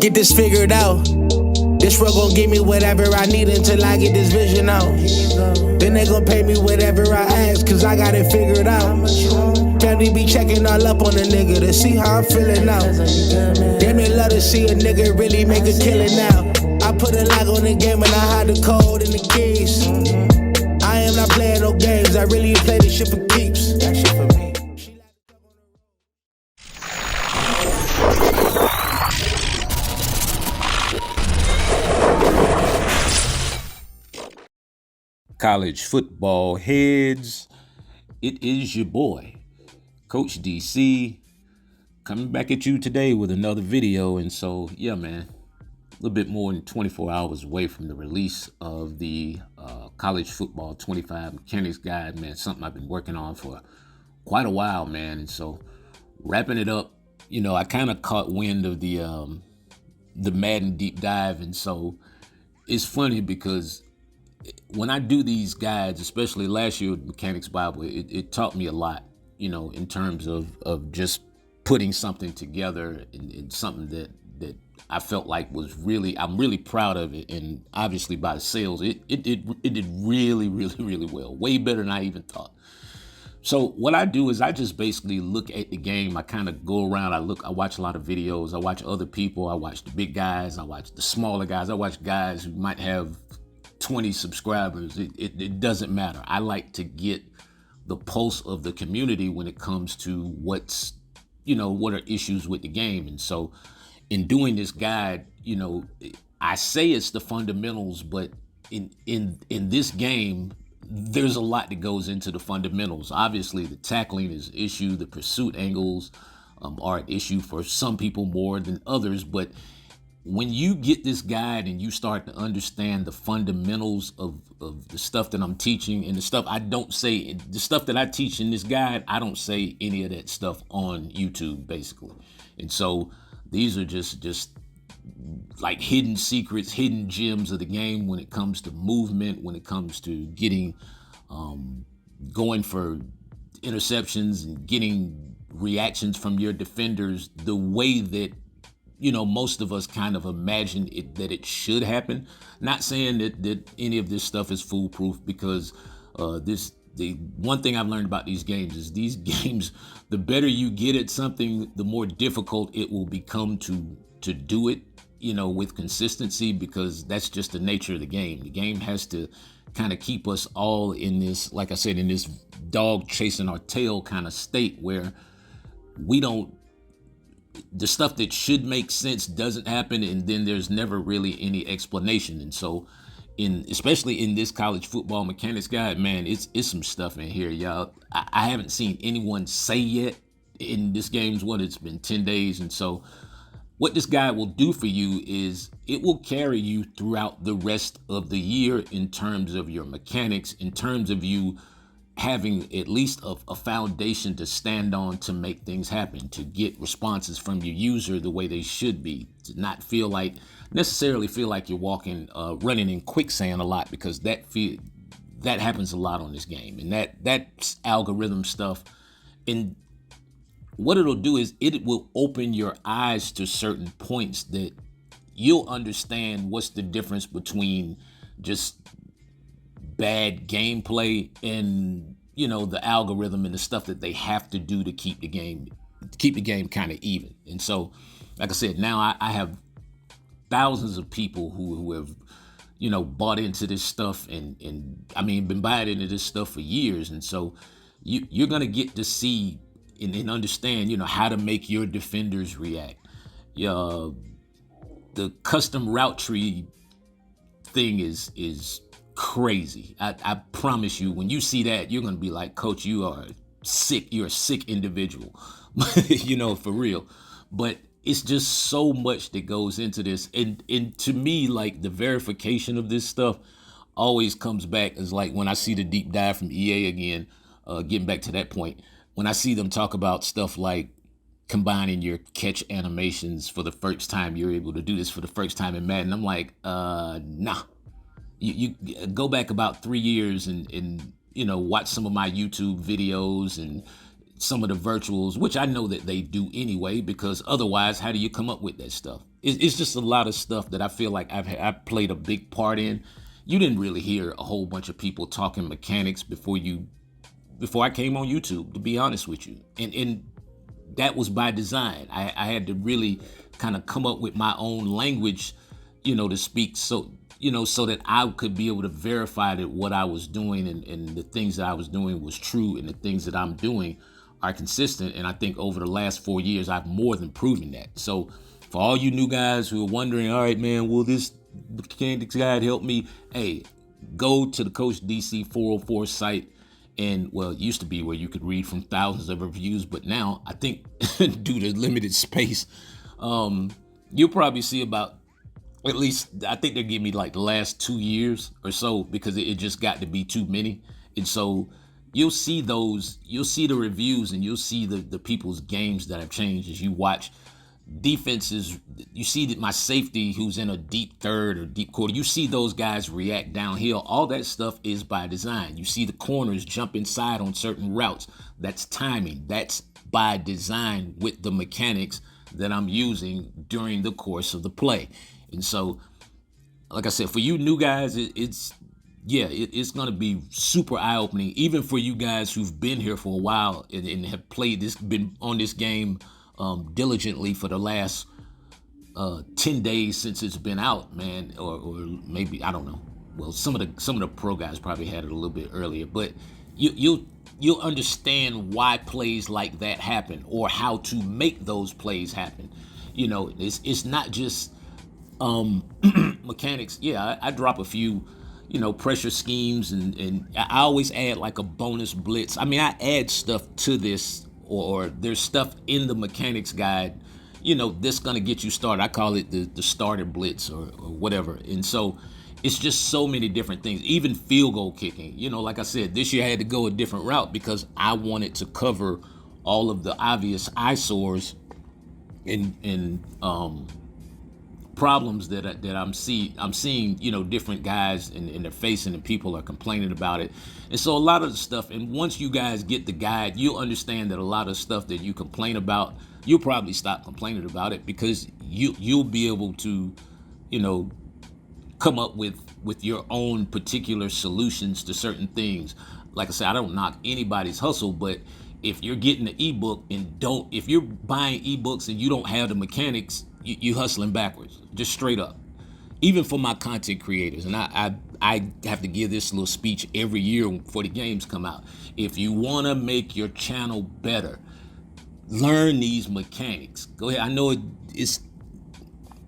get this figured out. This world gon' give me whatever I need until I get this vision out. Then they gon' pay me whatever I ask, cause I got it figured out. Family be checking all up on a nigga to see how I'm feeling now. Damn, they love to see a nigga really make a killing now. I put a lock on the game and I hide the code and the keys. I am not playing no games, I really play this shit for keeps. That shit for me. College football heads, it is your boy, Coach DC, coming back at you today with another video. And so, yeah, man, a little bit more than 24 hours away from the release of the College Football 25 Mechanics Guide, man, something I've been working on for quite a while, man. And so, wrapping it up, you know, I kind of caught wind of the Madden deep dive, and so it's funny because when I do these guides, especially last year with Mechanics Bible, it taught me a lot, you know, in terms of just putting something together and something that I felt like was really, I'm really proud of it. And obviously by the sales, it did really, really, really well, way better than I even thought. So what I do is I just basically look at the game. I kind of go around, I watch a lot of videos, I watch other people, I watch the big guys, I watch the smaller guys, I watch guys who might have 20 subscribers. It doesn't matter. I like to get the pulse of the community when it comes to what's, you know, what are issues with the game. And so in doing this guide, you know, I say it's the fundamentals, but in this game, there's a lot that goes into the fundamentals. Obviously, the tackling is an issue. The pursuit angles are an issue for some people more than others. But when you get this guide and you start to understand the fundamentals of the stuff that I'm teaching, and the stuff I don't say, the stuff that I teach in this guide, I don't say any of that stuff on YouTube, basically. And so these are just like hidden secrets, hidden gems of the game when it comes to movement, when it comes to getting, going for interceptions and getting reactions from your defenders the way that, you know, most of us kind of imagine that it should happen. Not saying that any of this stuff is foolproof, because the one thing I've learned about these games is these games, the better you get at something, the more difficult it will become to do it, you know, with consistency, because that's just the nature of the game. The game has to kind of keep us all in this, like I said, in this dog chasing our tail kind of state where we don't, the stuff that should make sense doesn't happen, and then there's never really any explanation. And so especially in this College Football Mechanics Guide, man, it's some stuff in here, y'all. I haven't seen anyone say yet in this game's it's been 10 days. And so what this guide will do for you is it will carry you throughout the rest of the year in terms of your mechanics, in terms of you having at least a foundation to stand on to make things happen, to get responses from your user the way they should be, to not necessarily feel like you're running in quicksand a lot, because that happens a lot on this game. And that's algorithm stuff. And what it'll do is it will open your eyes to certain points that you'll understand what's the difference between just bad gameplay and, you know, the algorithm and the stuff that they have to do to keep the game kind of even. And so, like I said, now I have thousands of people who have, you know, bought into this stuff and I mean, been buying into this stuff for years. And so you're going to get to see and understand, you know, how to make your defenders react. The custom route tree thing is crazy. I promise you, when you see that, you're going to be like, Coach, you are sick. You're a sick individual, you know, for real. But it's just so much that goes into this. And to me, like, the verification of this stuff always comes back as like when I see the deep dive from EA again, getting back to that point, when I see them talk about stuff like combining your catch animations for the first time, you're able to do this for the first time in Madden. I'm like, nah. You go back about 3 years and you know, watch some of my YouTube videos and some of the virtuals, which I know that they do anyway, because otherwise, how do you come up with that stuff? it's just a lot of stuff that I feel like I've played a big part in. You didn't really hear a whole bunch of people talking mechanics before I came on YouTube, to be honest with you. And that was by design. I had to really kind of come up with my own language, to speak so that I could be able to verify that what I was doing and the things that I was doing was true, and the things that I'm doing are consistent. And I think over the last 4 years, I've more than proven that. So for all you new guys who are wondering, all right, man, will this mechanics guide help me? Hey, go to the Coach DC 404 site. And well, it used to be where you could read from thousands of reviews, but now I think due to limited space, you'll probably see about, at least I think they give me like the last 2 years or so, because it just got to be too many. And so you'll see the reviews, and you'll see the people's games that have changed as you watch defenses. You see that my safety who's in a deep third or deep quarter, you see those guys react downhill. All that stuff is by design. You see the corners jump inside on certain routes. That's timing. That's by design with the mechanics that I'm using during the course of the play. And so, like I said, for you new guys, it's going to be super eye-opening, even for you guys who've been here for a while and have played this, been on this game diligently for the last 10 days since it's been out, man, or maybe, I don't know. Well, some of the pro guys probably had it a little bit earlier, but you'll understand why plays like that happen, or how to make those plays happen. It's not just mechanics. Yeah, I drop a few, pressure schemes, and I always add like a bonus blitz. I mean, I add stuff to this, or there's stuff in the mechanics guide, that's going to get you started. I call it the starter blitz or whatever. And so it's just so many different things, even field goal kicking. Like I said, this year I had to go a different route because I wanted to cover all of the obvious eyesores and problems that I'm seeing, different guys and they're facing, and people are complaining about it. And so a lot of the stuff, and once you guys get the guide, you'll understand that a lot of stuff that you complain about, you'll probably stop complaining about it, because you'll be able to, come up with your own particular solutions to certain things. Like I said, I don't knock anybody's hustle, but if you're getting the ebook if you're buying ebooks and you don't have the mechanics, you hustling backwards, just straight up. Even for my content creators, and I have to give this little speech every year before the games come out. If you want to make your channel better, learn these mechanics. Go ahead. I know it's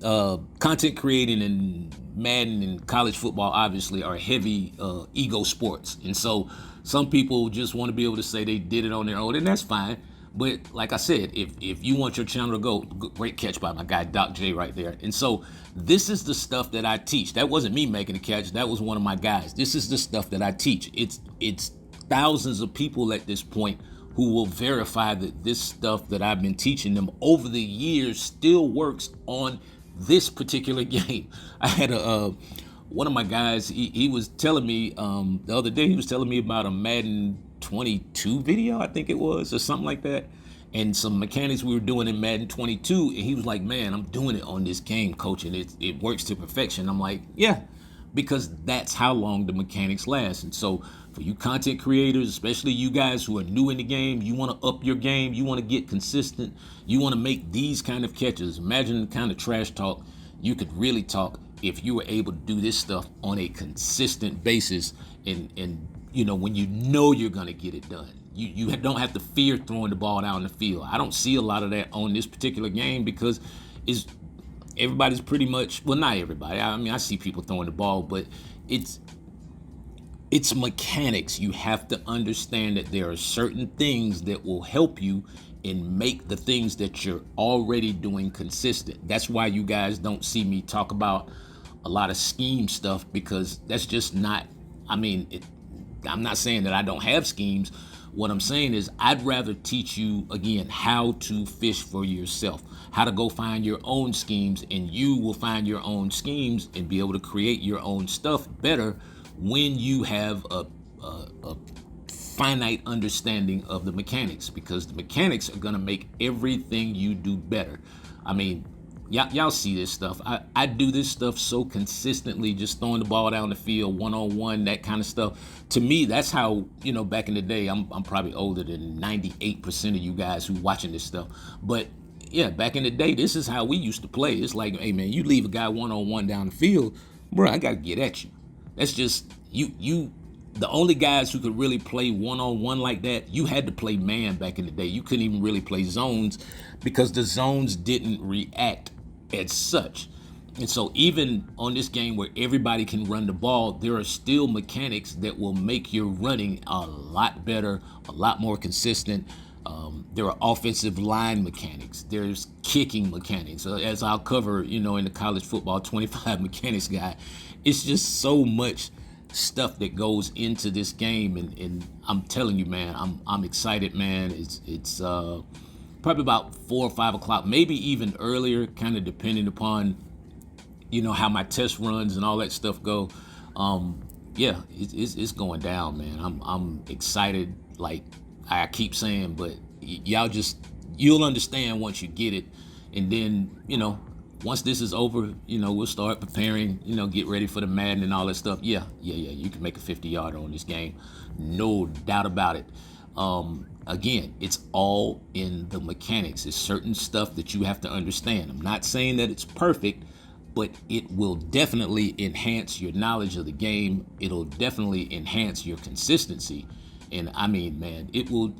content creating and Madden and college football obviously are heavy ego sports, and so some people just want to be able to say they did it on their own, and that's fine. But like I said, if you want your channel to go, great catch by my guy Doc J right there. And so this is the stuff that I teach. That wasn't me making the catch. That was one of my guys. This is the stuff that I teach. It's thousands of people at this point who will verify that this stuff that I've been teaching them over the years still works on this particular game. I had one of my guys, he was telling me the other day, he was telling me about a Madden 22 video, I think it was, or something like that, and some mechanics we were doing in Madden 22, and he was like, man, I'm doing it on this game, coach, and it works to perfection. I'm like, yeah, because that's how long the mechanics last. And so for you content creators, especially you guys who are new in the game, you want to up your game, you want to get consistent, you want to make these kind of catches. Imagine the kind of trash talk you could really talk if you were able to do this stuff on a consistent basis, and when you're going to get it done. You don't have to fear throwing the ball down the field. I don't see a lot of that on this particular game, because everybody's pretty much, well, not everybody. I mean, I see people throwing the ball, but it's mechanics. You have to understand that there are certain things that will help you and make the things that you're already doing consistent. That's why you guys don't see me talk about a lot of scheme stuff, because that's just not, I'm not saying that I don't have schemes. What I'm saying is I'd rather teach you, again, how to fish for yourself, how to go find your own schemes, and you will find your own schemes and be able to create your own stuff better when you have a finite understanding of the mechanics, because the mechanics are going to make everything you do better. I mean, y'all see this stuff. I do this stuff so consistently, just throwing the ball down the field, one-on-one, that kind of stuff. To me, that's how, back in the day, I'm probably older than 98% of you guys who watching this stuff. But yeah, back in the day, this is how we used to play. It's like, hey man, you leave a guy one-on-one down the field, bro, I gotta get at you. That's just you the only guys who could really play one-on-one like that, you had to play man back in the day. You couldn't even really play zones because the zones didn't react as such. And so even on this game where everybody can run the ball, there are still mechanics that will make your running a lot better, a lot more consistent. There are offensive line mechanics. There's kicking mechanics. As I'll cover, in the college football 25 mechanics guide, it's just so much stuff that goes into this game, and I'm telling you, man, I'm excited, man. It's probably about 4 or 5 o'clock, maybe even earlier, kind of depending upon how my test runs and all that stuff go. Yeah, it's going down, man. I'm excited, like I keep saying, but you'll understand once you get it, and then once this is over, we'll start preparing, get ready for the Madden and all that stuff. Yeah, you can make a 50-yarder on this game, no doubt about it. Again, it's all in the mechanics. It's certain stuff that you have to understand. I'm not saying that it's perfect, but it will definitely enhance your knowledge of the game. It'll definitely enhance your consistency. And I mean, man, it will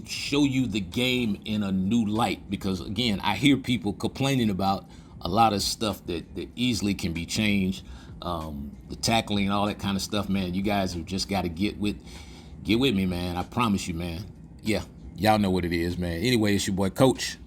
show you the game in a new light, because again, I hear people complaining about a lot of stuff that easily can be changed. The tackling and all that kind of stuff, man, you guys have just got to get with me, man. I promise you, man. Yeah, y'all know what it is, man. Anyway, it's your boy Coach.